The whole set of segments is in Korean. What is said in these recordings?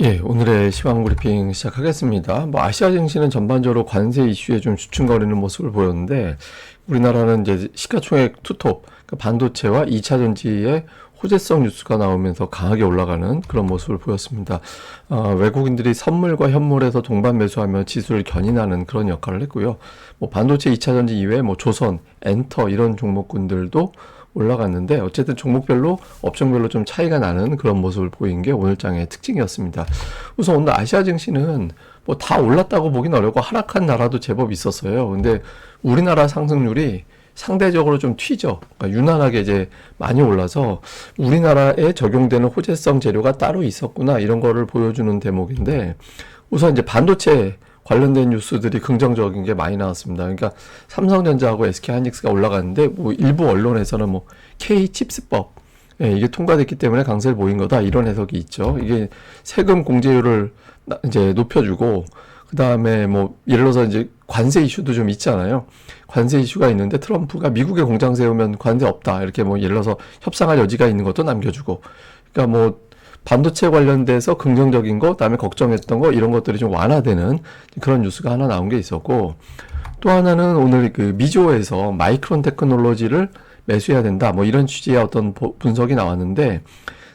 예, 오늘의 시황 브리핑 시작하겠습니다. 아시아 증시는 전반적으로 관세 이슈에 좀 주춤거리는 모습을 보였는데, 우리나라는 이제 시가총액 투톱, 그러니까 반도체와 2차 전지의 호재성 뉴스가 나오면서 강하게 올라가는 그런 모습을 보였습니다. 외국인들이 선물과 현물에서 동반 매수하며 지수를 견인하는 그런 역할을 했고요. 반도체 2차 전지 이외에 조선, 엔터 이런 종목군들도 올라갔는데, 어쨌든 종목별로 업종별로 좀 차이가 나는 그런 모습을 보인 게 오늘 장의 특징이었습니다. 우선 오늘 아시아 증시는 다 올랐다고 보긴 어렵고 하락한 나라도 제법 있었어요. 근데 우리나라 상승률이 상대적으로 좀 튀죠. 그러니까 유난하게 이제 많이 올라서 우리나라에 적용되는 호재성 재료가 따로 있었구나, 이런 거를 보여주는 대목인데, 우선 이제 반도체 관련된 뉴스들이 긍정적인 게 많이 나왔습니다. 그러니까 삼성전자하고 SK하이닉스가 올라갔는데, 일부 언론에서는 K칩스법, 이게 통과됐기 때문에 강세를 보인 거다, 이런 해석이 있죠. 이게 세금 공제율을 이제 높여주고, 그 다음에 예를 들어서 이제 관세 이슈도 좀 있잖아요. 관세 이슈가 있는데 트럼프가 미국에 공장 세우면 관세 없다, 이렇게 예를 들어서 협상할 여지가 있는 것도 남겨주고, 그러니까 반도체 관련돼서 긍정적인 거, 그다음에 걱정했던 거, 이런 것들이 좀 완화되는 그런 뉴스가 하나 나온 게 있었고, 또 하나는 오늘 그 미조에서 마이크론 테크놀로지를 매수해야 된다, 이런 취지의 어떤 분석이 나왔는데,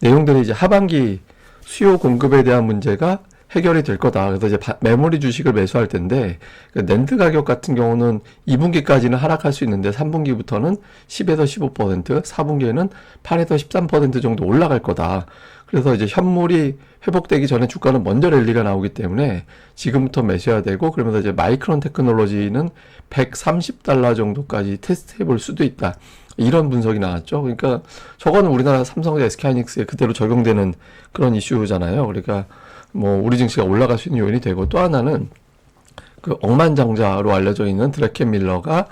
내용들이 이제 하반기 수요 공급에 대한 문제가 해결이 될 거다. 그래서 이제 메모리 주식을 매수할 텐데, 그 낸드 가격 같은 경우는 2분기까지는 하락할 수 있는데 3분기부터는 10에서 15%, 4분기에는 8에서 13% 정도 올라갈 거다. 그래서 이제 현물이 회복되기 전에 주가는 먼저 랠리가 나오기 때문에 지금부터 매수해야 되고, 그러면서 이제 마이크론 테크놀로지는 130달러 정도까지 테스트해 볼 수도 있다, 이런 분석이 나왔죠. 그러니까 저거는 우리나라 삼성과 SK하이닉스에 그대로 적용되는 그런 이슈잖아요. 그러니까 우리 증시가 올라갈 수 있는 요인이 되고, 또 하나는 그 억만장자로 알려져 있는 드래켄밀러가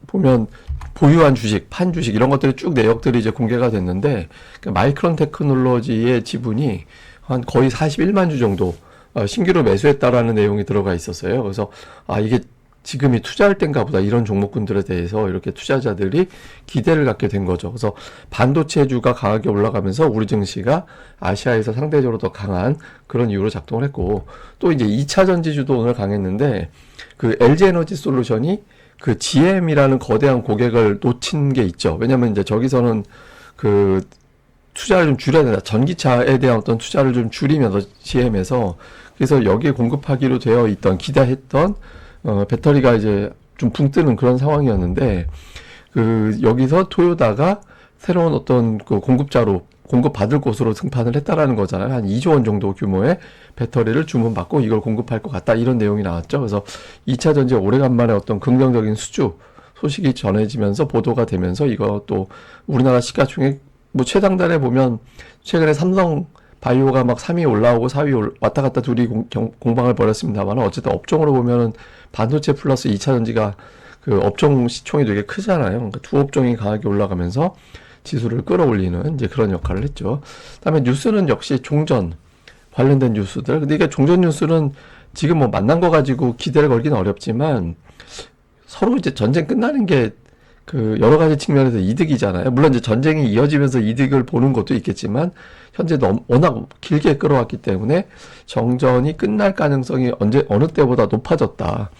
보면 보유한 주식, 판 주식, 이런 것들이 쭉 내역들이 이제 공개가 됐는데, 마이크론 테크놀로지의 지분이 한 거의 41만 주 정도 신규로 매수했다라는 내용이 들어가 있었어요. 그래서 이게 지금이 투자할 땐가 보다, 이런 종목군들에 대해서 이렇게 투자자들이 기대를 갖게 된 거죠. 그래서 반도체주가 강하게 올라가면서 우리 증시가 아시아에서 상대적으로 더 강한 그런 이유로 작동을 했고, 또 이제 2차 전지주도 오늘 강했는데, 그 LG에너지 솔루션이 그 GM이라는 거대한 고객을 놓친 게 있죠. 왜냐면 이제 저기서는 그 투자를 좀 줄여야 된다, 전기차에 대한 어떤 투자를 좀 줄이면서 GM에서, 그래서 여기에 공급하기로 되어 있던, 기대했던 배터리가 이제 좀 붕 뜨는 그런 상황이었는데, 여기서 토요다가 새로운 어떤 그 공급받을 곳으로 승판을 했다라는 거잖아요. 한 2조 원 정도 규모의 배터리를 주문받고 이걸 공급할 것 같다, 이런 내용이 나왔죠. 그래서 2차 전지가 오래간만에 어떤 긍정적인 소식이 전해지면서 보도가 되면서, 이것도 우리나라 시가총액 최당단에 보면 최근에 삼성 바이오가 3위 올라오고 4위 왔다 갔다 둘이 공방을 벌였습니다만, 어쨌든 업종으로 보면은 반도체 플러스 2차 전지가 그 업종 시총이 되게 크잖아요. 그러니까 두 업종이 강하게 올라가면서 지수를 끌어올리는 이제 그런 역할을 했죠. 그다음에 뉴스는 역시 종전 관련된 뉴스들. 근데 이게 종전 뉴스는 지금 만난 거 가지고 기대를 걸기는 어렵지만, 서로 이제 전쟁 끝나는 게 그 여러 가지 측면에서 이득이잖아요. 물론 이제 전쟁이 이어지면서 이득을 보는 것도 있겠지만, 현재 워낙 길게 끌어왔기 때문에 정전이 끝날 가능성이 어느 때보다 높아졌다.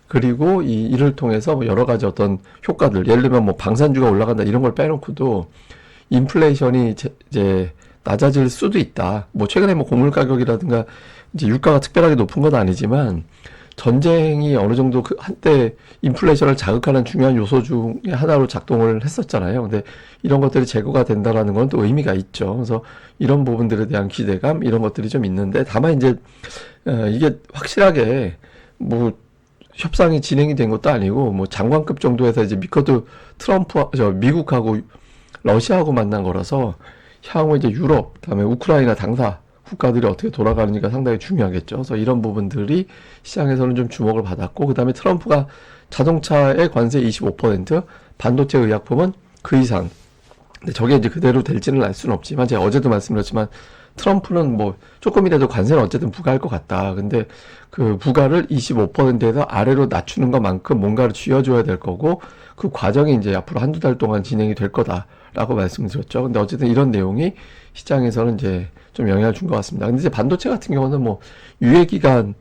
그리고 이를 통해서 여러 가지 어떤 효과들, 예를 들면 방산주가 올라간다, 이런 걸 빼놓고도 인플레이션이 이제 낮아질 수도 있다. 최근에 곡물 가격이라든가 이제 유가가 특별하게 높은 건 아니지만, 전쟁이 어느 정도 한때 인플레이션을 자극하는 중요한 요소 중에 하나로 작동을 했었잖아요. 근데 이런 것들이 제거가 된다라는 건 또 의미가 있죠. 그래서 이런 부분들에 대한 기대감, 이런 것들이 좀 있는데, 다만 이제 이게 확실하게 협상이 진행이 된 것도 아니고, 장관급 정도에서 이제 미국하고 러시아하고 만난 거라서, 향후 이제 유럽, 그다음에 우크라이나 당사 국가들이 어떻게 돌아가는지가 상당히 중요하겠죠. 그래서 이런 부분들이 시장에서는 좀 주목을 받았고, 그 다음에 트럼프가 자동차의 관세 25%, 반도체 의약품은 그 이상. 근데 저게 이제 그대로 될지는 알 수는 없지만, 제가 어제도 말씀드렸지만, 트럼프는 뭐 조금이라도 관세는 어쨌든 부과할 것 같다. 근데 그 부과를 25%에서 아래로 낮추는 것만큼 뭔가를 쥐어줘야 될 거고 그 과정이 이제 앞으로 한두 달 동안 진행이 될 거다라고 말씀드렸죠. 근데 어쨌든 이런 내용이 시장에서는 이제 좀 영향을 준 것 같습니다. 근데 이제 반도체 같은 경우는 뭐 유예 기간을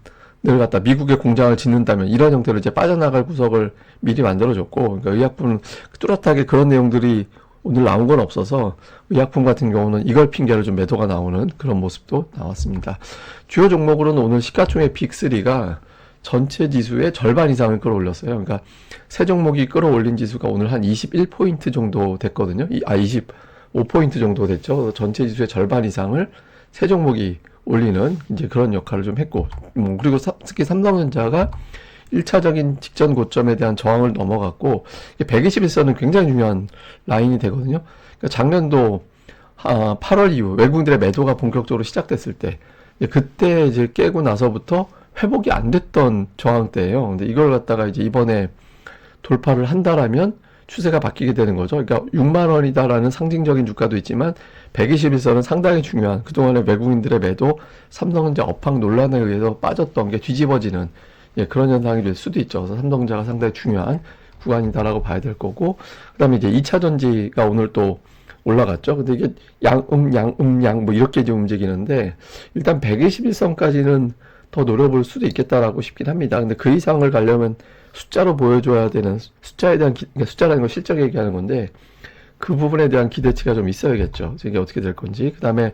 갖다 미국에 공장을 짓는다면 이런 형태로 이제 빠져나갈 구석을 미리 만들어줬고, 그러니까 의약품은 뚜렷하게 그런 내용들이 오늘 나온 건 없어서 의약품 같은 경우는 이걸 핑계로 좀 매도가 나오는 그런 모습도 나왔습니다. 주요 종목으로는 오늘 시가총액 빅3가 전체 지수의 절반 이상을 끌어올렸어요. 그러니까 세 종목이 끌어올린 지수가 오늘 한 21포인트 정도 됐거든요. 25포인트 정도 됐죠. 전체 지수의 절반 이상을 세 종목이 올리는 이제 그런 역할을 좀 했고, 그리고 특히 삼성전자가 1차적인 직전 고점에 대한 저항을 넘어갔고, 121선은 굉장히 중요한 라인이 되거든요. 그러니까 작년도 8월 이후 외국인들의 매도가 본격적으로 시작됐을 때, 그때 이제 깨고 나서부터 회복이 안 됐던 저항대예요. 근데 이걸 갖다가 이제 이번에 돌파를 한다라면 추세가 바뀌게 되는 거죠. 그러니까 6만 원이다라는 상징적인 주가도 있지만 121선은 상당히 중요한, 그동안의 외국인들의 매도, 삼성전자 업황 논란에 의해서 빠졌던 게 뒤집어지는 그런 현상이 될 수도 있죠. 그래서 삼성전자가 상당히 중요한 구간이다라고 봐야 될 거고, 그 다음에 이제 2차 전지가 오늘 또 올라갔죠. 근데 이게 양 뭐 이렇게 이제 움직이는데, 일단 121선까지는 더 노려볼 수도 있겠다라고 싶긴 합니다. 근데 그 이상을 가려면 숫자로 보여줘야 되는, 숫자에 대한 그러니까 숫자라는 건 실적 얘기하는 건데, 그 부분에 대한 기대치가 좀 있어야겠죠. 이게 어떻게 될 건지. 그 다음에,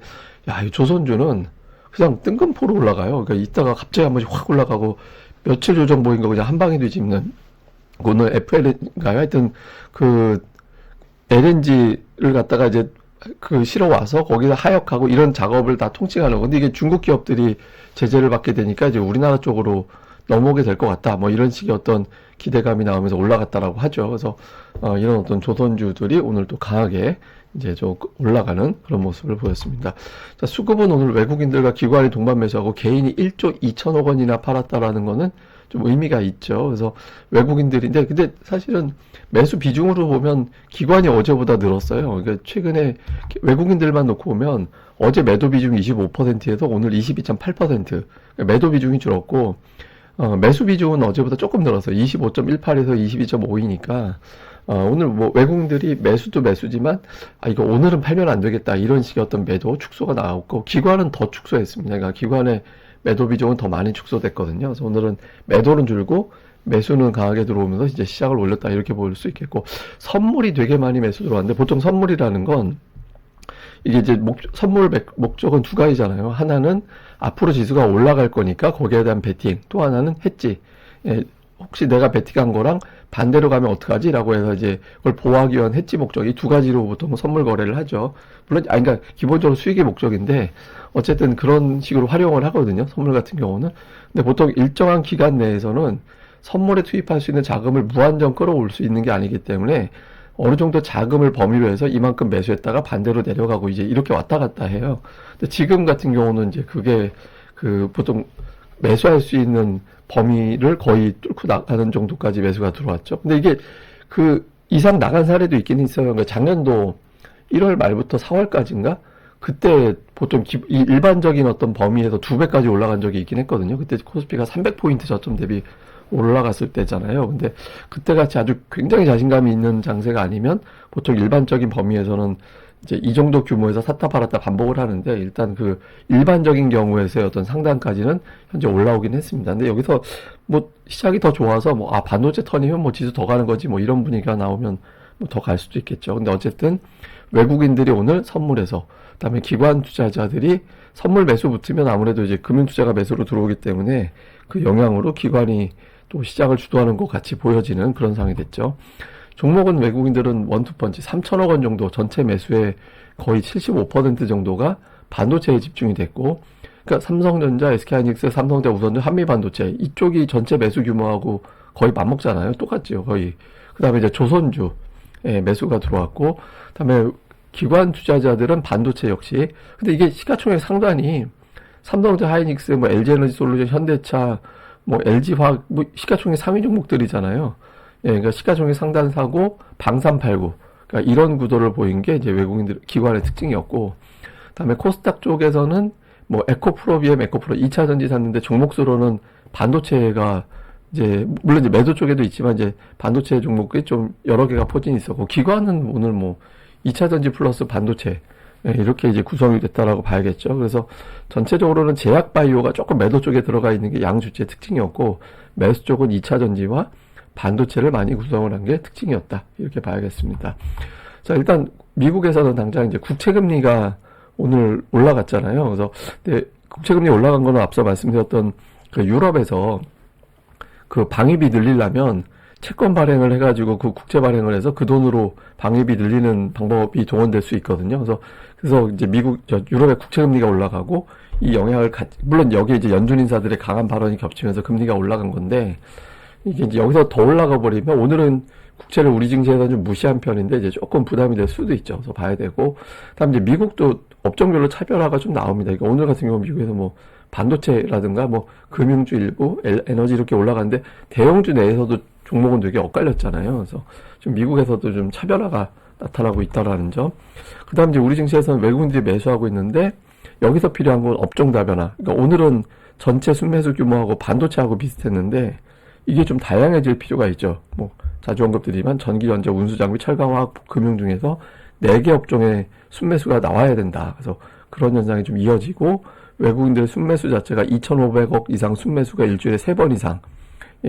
이 조선주는 그냥 뜬금포로 올라가요. 그러니까 이따가 갑자기 한 번씩 확 올라가고, 며칠 조정 보인 거 그냥 한 방에 뒤집는. 오늘 FL인가요? 하여튼, 그, LNG를 갖다가 이제 실어 와서 거기서 하역하고 이런 작업을 다 통칭하는 건데, 이게 중국 기업들이 제재를 받게 되니까 이제 우리나라 쪽으로 넘어오게 될 것 같다. 뭐 이런 식의 어떤 기대감이 나오면서 올라갔다라고 하죠. 그래서 이런 어떤 조선주들이 오늘 또 강하게 이제 좀 올라가는 그런 모습을 보였습니다. 자, 수급은 오늘 외국인들과 기관이 동반 매수하고 개인이 1조 2천억 원이나 팔았다라는 거는 좀 의미가 있죠. 그래서 외국인들인데, 근데 사실은 매수 비중으로 보면 기관이 어제보다 늘었어요. 그러니까 최근에 외국인들만 놓고 보면 어제 매도 비중이 25%에서 오늘 22.8%. 그러니까 매도 비중이 줄었고, 매수 비중은 어제보다 조금 늘었어요. 25.18에서 22.5이니까, 오늘 뭐 외국인들이 매수도 매수지만, 이거 오늘은 팔면 안 되겠다. 이런 식의 어떤 매도 축소가 나왔고, 기관은 더 축소했습니다. 그러니까 기관의 매도 비중은 더 많이 축소됐거든요. 그래서 오늘은 매도는 줄고, 매수는 강하게 들어오면서 이제 시작을 올렸다. 이렇게 볼 수 있겠고, 선물이 되게 많이 매수 들어왔는데, 보통 선물이라는 건, 이게 이제 선물 목적은 두 가지잖아요. 하나는 앞으로 지수가 올라갈 거니까 거기에 대한 베팅, 또 하나는 해지. 혹시 내가 베팅한 거랑 반대로 가면 어떡하지? 라고 해서 이제 그걸 보호하기 위한 해지 목적, 이 두 가지로 보통 선물 거래를 하죠. 물론, 그러니까 기본적으로 수익의 목적인데, 어쨌든 그런 식으로 활용을 하거든요. 선물 같은 경우는. 근데 보통 일정한 기간 내에서는 선물에 투입할 수 있는 자금을 무한정 끌어올 수 있는 게 아니기 때문에 어느 정도 자금을 범위로 해서 이만큼 매수했다가 반대로 내려가고 이제 이렇게 왔다 갔다 해요. 근데 지금 같은 경우는 이제 그게 보통 매수할 수 있는 범위를 거의 뚫고 나가는 정도까지 매수가 들어왔죠. 근데 이게 그 이상 나간 사례도 있긴 있어요. 그러니까 작년도 1월 말부터 4월까지인가? 그때 보통 이 일반적인 어떤 범위에서 2배까지 올라간 적이 있긴 했거든요. 그때 코스피가 300포인트 저점 대비 올라갔을 때잖아요. 근데 그때 같이 아주 굉장히 자신감이 있는 장세가 아니면 보통 일반적인 범위에서는 이제 이 정도 규모에서 샀다 팔았다 반복을 하는데, 일단 그 일반적인 경우에서의 어떤 상단까지는 현재 올라오긴 했습니다. 근데 여기서 뭐 시작이 더 좋아서 반도체 턴이면 뭐 지수 더 가는 거지 뭐 이런 분위기가 나오면 뭐 더 갈 수도 있겠죠. 근데 어쨌든 외국인들이 오늘 선물에서, 그다음에 기관 투자자들이 선물 매수 붙으면 아무래도 이제 금융 투자가 매수로 들어오기 때문에 그 영향으로 기관이 또 시장을 주도하는 것 같이 보여지는 그런 상황이 됐죠. 종목은 외국인들은 원투펀치 3천억 원 정도 전체 매수의 거의 75% 정도가 반도체에 집중이 됐고, 그러니까 삼성전자, SK하이닉스, 삼성전자, 우선전, 한미반도체 이쪽이 전체 매수 규모하고 거의 맞먹잖아요. 똑같죠, 거의. 그다음에 이제 조선주 매수가 들어왔고, 그다음에 기관 투자자들은 반도체 역시. 근데 이게 시가총액 상단이 삼성전자, 하이닉스, 뭐 LG에너지솔루션, 현대차, 뭐 LG화학, 뭐 시가총액 상위 종목들이잖아요. 그러니까 시가총액 상단 사고 방산 팔고, 그러니까 이런 구도를 보인 게 이제 외국인들 기관의 특징이었고, 그다음에 코스닥 쪽에서는 뭐 에코프로, 에코프로 2차 전지 샀는데 종목수로는 반도체가 이제 물론 이제 매도 쪽에도 있지만 이제 반도체 종목이 좀 여러 개가 포진이 있었고 기관은 오늘 뭐 2차 전지 플러스 반도체 이렇게 이제 구성이 됐다라고 봐야겠죠. 그래서 전체적으로는 제약 바이오가 조금 매도 쪽에 들어가 있는 게 양주체의 특징이었고 매수 쪽은 2차 전지와 반도체를 많이 구성을 한 게 특징이었다. 이렇게 봐야겠습니다. 자, 일단 미국에서는 당장 이제 국채금리가 오늘 올라갔잖아요. 그래서 근데 국채금리 올라간 거는 앞서 말씀드렸던 그 유럽에서 그 방위비 늘리려면 채권 발행을 해가지고 그 국채 발행을 해서 그 돈으로 방위비 늘리는 방법이 동원될 수 있거든요. 그래서 이제 유럽의 국채금리가 올라가고 이 영향을 물론 여기에 이제 연준 인사들의 강한 발언이 겹치면서 금리가 올라간 건데 이게 이제 여기서 더 올라가 버리면 오늘은 국채를 우리 증시에서 좀 무시한 편인데 이제 조금 부담이 될 수도 있죠. 그래서 봐야 되고 그다음 이제 미국도 업종별로 차별화가 좀 나옵니다. 그러니까 오늘 같은 경우 미국에서 뭐 반도체라든가 뭐 금융주 일부, 에너지 이렇게 올라가는데 대형주 내에서도 종목은 되게 엇갈렸잖아요. 그래서 좀 미국에서도 좀 차별화가 나타나고 있다라는 점. 그다음 이제 우리 증시에서는 외국인들이 매수하고 있는데 여기서 필요한 건 업종 다변화. 그러니까 오늘은 전체 순매수 규모하고 반도체하고 비슷했는데 이게 좀 다양해질 필요가 있죠. 뭐 자주 언급드리지만 전기, 전자, 운수, 장비, 철강화학, 금융 중에서 4개 업종의 순매수가 나와야 된다. 그래서 그런 현상이 좀 이어지고 외국인들 순매수 자체가 2,500억 이상 순매수가 일주일에 3번 이상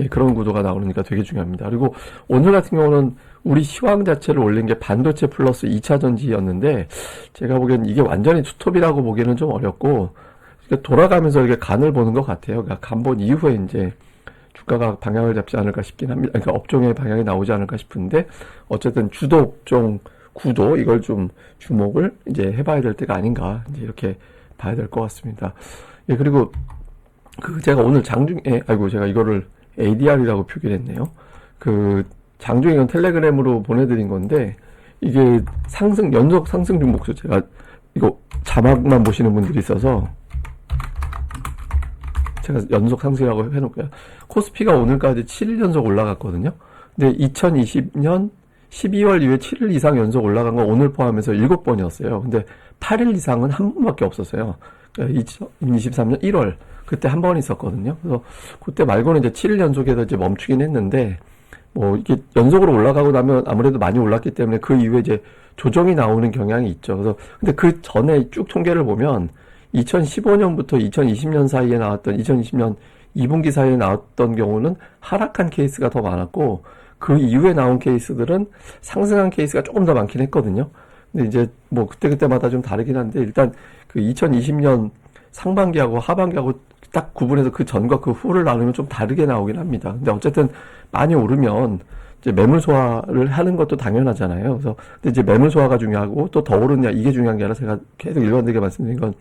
그런 구도가 나오니까 되게 중요합니다. 그리고 오늘 같은 경우는 우리 시황 자체를 올린 게 반도체 플러스 2차 전지였는데 제가 보기엔 이게 완전히 투톱이라고 보기에는 좀 어렵고 돌아가면서 이렇게 간을 보는 것 같아요. 그러니까 간 본 이후에 이제 주가가 방향을 잡지 않을까 싶긴 합니다. 그러니까 업종의 방향이 나오지 않을까 싶은데 어쨌든 주도 업종 구도 이걸 좀 주목을 이제 해봐야 될 때가 아닌가 이제 이렇게 봐야 될 것 같습니다. 예, 그리고 제가 오늘 장중에 제가 이거를 ADR이라고 표기를 했네요. 장중에 이건 텔레그램으로 보내드린 건데 이게 연속 상승 종목수 제가 이거 자막만 보시는 분들이 있어서 제가 연속 상승이라고 해놓고요. 코스피가 오늘까지 7일 연속 올라갔거든요. 근데 2020년 12월 이후에 7일 이상 연속 올라간 건 오늘 포함해서 7번이었어요. 근데 8일 이상은 한 번밖에 없었어요. 2023년 1월 그때 한 번 있었거든요. 그래서 그때 말고는 이제 7일 연속에서 이제 멈추긴 했는데 뭐 이게 연속으로 올라가고 나면 아무래도 많이 올랐기 때문에 그 이후에 이제 조정이 나오는 경향이 있죠. 그래서 근데 그 전에 쭉 통계를 보면 2015년부터 2020년 사이에 나왔던 2020년 2분기 사이에 나왔던 경우는 하락한 케이스가 더 많았고 그 이후에 나온 케이스들은 상승한 케이스가 조금 더 많긴 했거든요. 근데 이제 뭐 그때마다 좀 다르긴 한데 일단 그 2020년 상반기하고 하반기하고 딱 구분해서 그 전과 그 후를 나누면 좀 다르게 나오긴 합니다. 근데 어쨌든 많이 오르면 이제 매물 소화를 하는 것도 당연하잖아요. 그래서 근데 이제 매물 소화가 중요하고 또 더 오르냐 이게 중요한 게 아니라 제가 계속 일관되게 말씀드린 건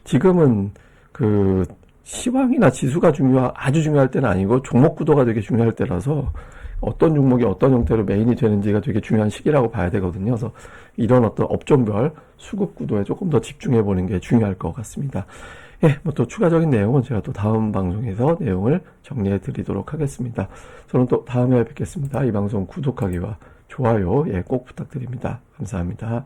지금은 그 시황이나 지수가 아주 중요할 때는 아니고 종목 구도가 되게 중요할 때라서 어떤 종목이 어떤 형태로 메인이 되는지가 되게 중요한 시기라고 봐야 되거든요. 그래서 이런 어떤 업종별 수급 구도에 조금 더 집중해 보는 게 중요할 것 같습니다. 예, 뭐 또 추가적인 내용은 제가 또 다음 방송에서 내용을 정리해 드리도록 하겠습니다. 저는 또 다음에 뵙겠습니다. 이 방송 구독하기와 좋아요, 꼭 부탁드립니다. 감사합니다.